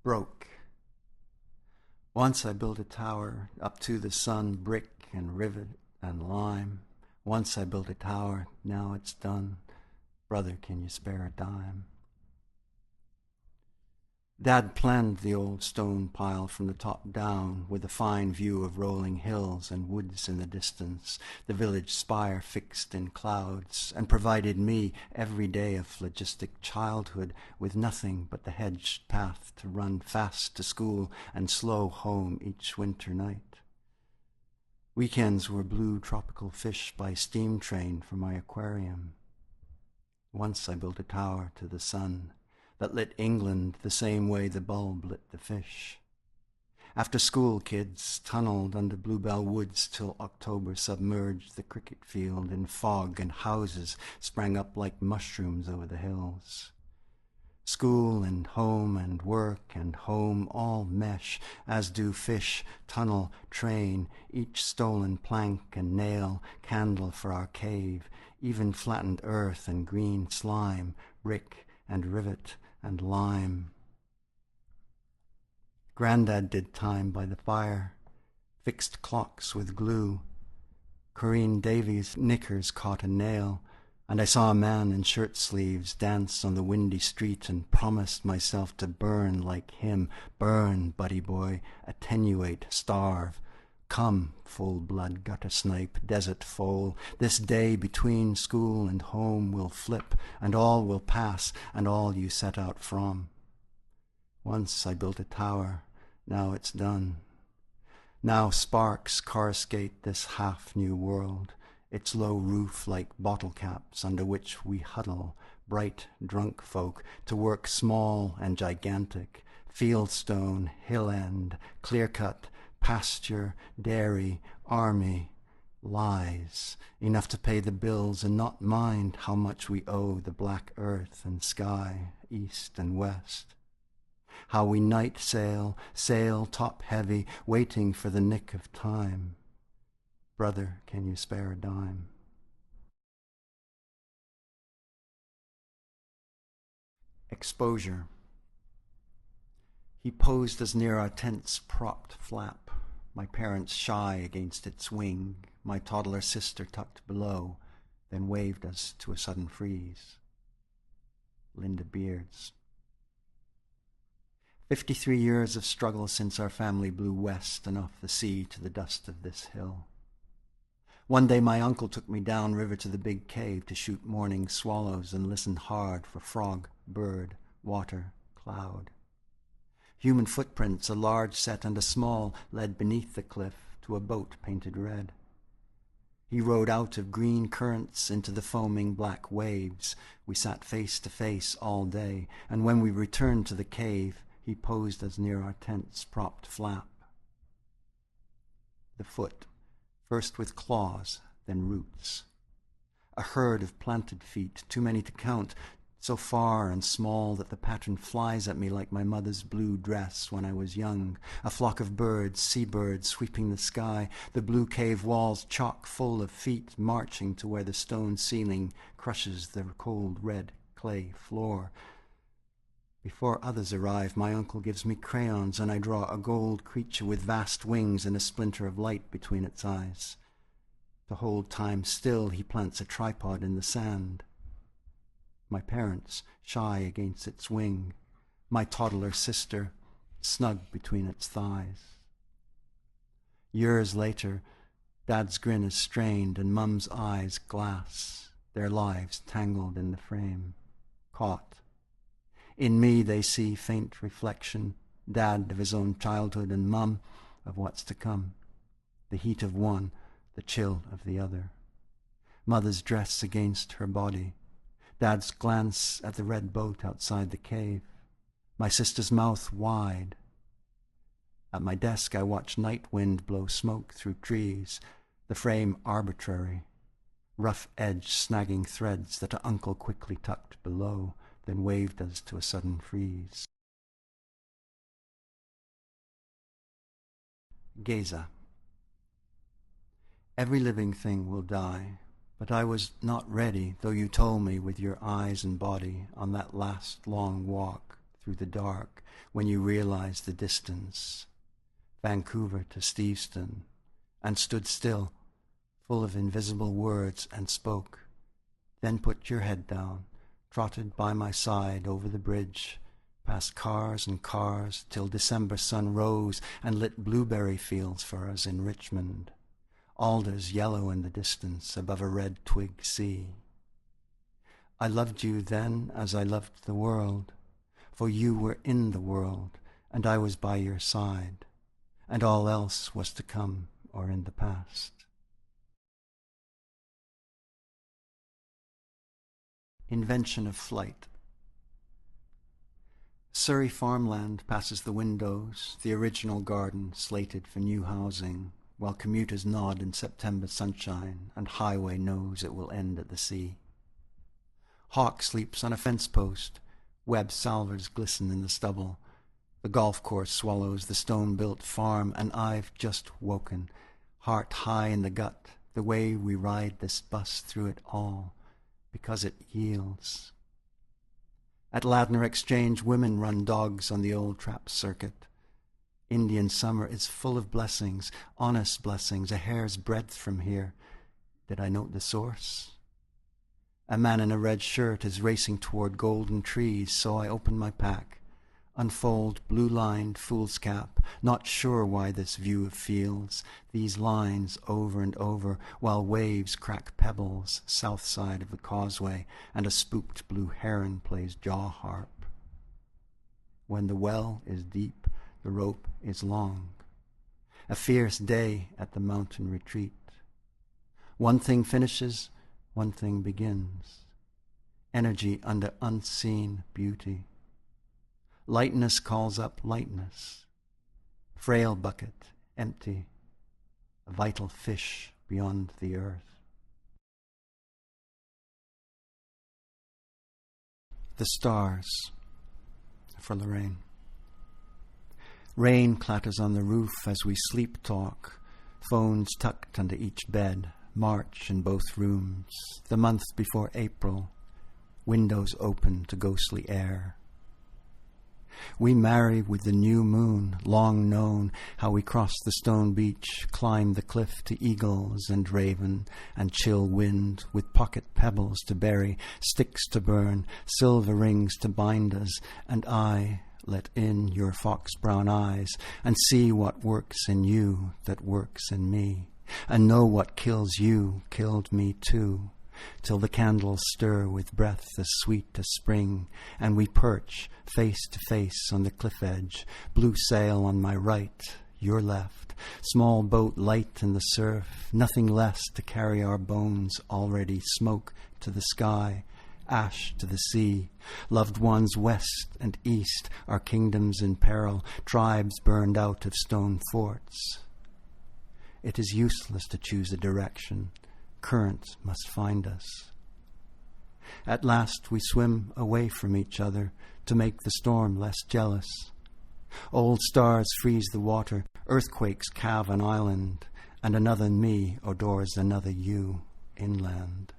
Broke. Once I built a tower up to the sun, brick and rivet and lime. Once I built a tower, now it's done. Brother, can you spare a dime? Dad planned the old stone pile from the top down, with a fine view of rolling hills and woods in the distance, the village spire fixed in clouds, and provided me, every day of phlogistic childhood, with nothing but the hedged path to run fast to school and slow home each winter night. Weekends were blue tropical fish by steam train for my aquarium. Once I built a tower to the sun that lit England the same way the bulb lit the fish. After school, kids tunneled under Bluebell Woods till October submerged the cricket field in fog, and houses sprang up like mushrooms over the hills. School and home and work and home all mesh, as do fish, tunnel, train, each stolen plank and nail, candle for our cave, even flattened earth and green slime, brick and rivet and lime. Grandad did time by the fire, fixed clocks with glue. Corinne Davies' knickers caught a nail, and I saw a man in shirt sleeves dance on the windy street, and promised myself to burn like him. Burn, buddy boy, attenuate, starve. Come, full-blood gutter snipe, desert foal, this day between school and home will flip, and all will pass, and all you set out from. Once I built a tower, now it's done. Now sparks coruscate this half-new world, its low roof like bottle caps under which we huddle, bright drunk folk, to work small and gigantic, fieldstone, hill-end, clear-cut, pasture, dairy, army, lies, enough to pay the bills and not mind how much we owe the black earth and sky, east and west. How we night sail, sail top-heavy, waiting for the nick of time. Brother, can you spare a dime? Exposure. He posed as near our tent's propped flap, my parents shy against its wing, my toddler sister tucked below, then waved us to a sudden freeze. Linda Beards. 53 years of struggle since our family blew west and off the sea to the dust of this hill. One day my uncle took me down river to the big cave to shoot morning swallows and listen hard for frog, bird, water, cloud. Human footprints, a large set and a small, led beneath the cliff to a boat painted red. He rode out of green currents into the foaming black waves. We sat face to face all day, and when we returned to the cave, he posed as near our tent's propped flap. The foot, first with claws, then roots. A herd of planted feet, too many to count, so far and small that the pattern flies at me like my mother's blue dress when I was young. A flock of birds, seabirds, sweeping the sky, the blue cave walls chock full of feet marching to where the stone ceiling crushes the cold red clay floor. Before others arrive, my uncle gives me crayons, and I draw a gold creature with vast wings and a splinter of light between its eyes. To hold time still, he plants a tripod in the sand. My parents, shy against its wing, my toddler sister, snug between its thighs. Years later, Dad's grin is strained and Mum's eyes glass, their lives tangled in the frame, caught. In me they see faint reflection, Dad of his own childhood and Mum of what's to come, the heat of one, the chill of the other. Mother's dress against her body, Dad's glance at the red boat outside the cave, my sister's mouth wide. At my desk I watch night wind blow smoke through trees, the frame arbitrary, rough edge snagging threads that Uncle quickly tucked below, then waved us to a sudden freeze. Geza. Every living thing will die, but I was not ready, though you told me with your eyes and body on that last long walk through the dark when you realized the distance, Vancouver to Steveston, and stood still, full of invisible words, and spoke. Then put your head down, trotted by my side over the bridge, past cars and cars, till December sun rose and lit blueberry fields for us in Richmond, alders yellow in the distance above a red twig sea. I loved you then as I loved the world, for you were in the world, and I was by your side, and all else was to come or in the past. Invention of flight. Surrey farmland passes the windows, the original garden slated for new housing, while commuters nod in September sunshine and highway knows it will end at the sea. Hawk sleeps on a fence post, web salvers glisten in the stubble. The golf course swallows the stone-built farm, and I've just woken, heart high in the gut, the way we ride this bus through it all, because it yields. At Ladner Exchange, women run dogs on the old trap circuit. Indian summer is full of blessings, honest blessings, a hair's breadth from here. Did I note the source? A man in a red shirt is racing toward golden trees, so I open my pack, unfold blue-lined foolscap, not sure why this view of fields, these lines over and over, while waves crack pebbles south side of the causeway, and a spooked blue heron plays jaw harp. When the well is deep, the rope is long. A fierce day at the mountain retreat. One thing finishes, one thing begins. Energy under unseen beauty. Lightness calls up lightness. Frail bucket, empty. A vital fish beyond the earth. The stars. For Lorraine. Rain clatters on the roof as we sleep talk, phones tucked under each bed, March in both rooms, the month before April, windows open to ghostly air. We marry with the new moon, long known, how we cross the stone beach, climb the cliff to eagles and raven, and chill wind, with pocket pebbles to bury, sticks to burn, silver rings to bind us, and I let in your fox-brown eyes, and see what works in you that works in me, and know what kills you killed me too, till the candles stir with breath as sweet as spring, and we perch face to face on the cliff edge, blue sail on my right, your left, small boat light in the surf, nothing less to carry our bones already, smoke to the sky, ash to the sea, loved ones west and east, our kingdoms in peril, tribes burned out of stone forts. It is useless to choose a direction. Current must find us. At last we swim away from each other to make the storm less jealous. Old stars freeze the water, earthquakes calve an island, and another me adores another you inland.